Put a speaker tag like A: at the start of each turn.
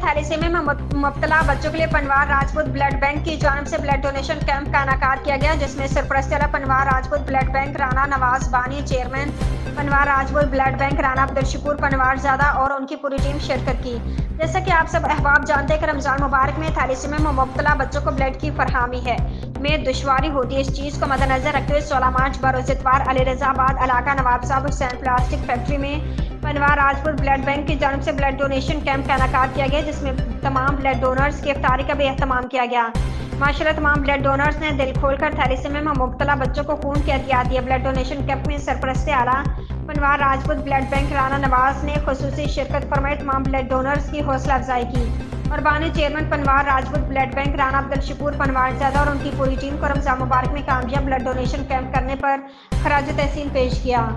A: Thalassaemia में मुब्तला बच्चों के लिए पनवार राजपूत ब्लड बैंक की जानिब से ब्लड डोनेशन कैंप का इनेकाद किया गया, जिसमें सरपरस्ती आला पनवार राजपूत ब्लड बैंक राना नवाज बानी, chairman Panwar Rajput blood bank Rana Abdul Shakoor Panwarzada और उनकी पूरी टीम शिरकत की। जैसा कि आप सब अहबाब जानते हैं कि रमजान मुबारक में थैलेसीमिया में मुब्तला बच्चों को ब्लड की फरहमी में दुश्वारी होती है। इस चीज़ को मद्देनजर रखते हुए 16 मार्च बरोज़ इतवार अली रज़ाबाद इलाका नवाब साहब हुसैन प्लास्टिक फैक्ट्री में पनवार राजपूत ब्लड बैंक की जानिब से ब्लड डोनेशन कैंप का इनेकाद किया गया, जिसमें तमाम ब्लड डोनर्स की इफ्तारी का भी एहतमाम किया गया। माशाल्लाह तमाम ब्लड डोनर्स ने दिल खोलकर थैलेसीमिया में मुब्तला बच्चों को खून की एहतियात दी। ब्लड डोनेशन कैंप में सरपरस्ती आला पनवार राजपूत ब्लड बैंक राना नवाज ने खुसूसी शिरकत फरमाई तमाम ब्लड डोनर्स की हौसला अफजाई की और बानी chairman Panwar Rajput blood bank Rana Abdul Shakoor Panwarzada और उनकी पूरी टीम को रमजान मुबारक में कामयाब ब्लड डोनेशन कैंप करने पर खराज तहसीन पेश किया।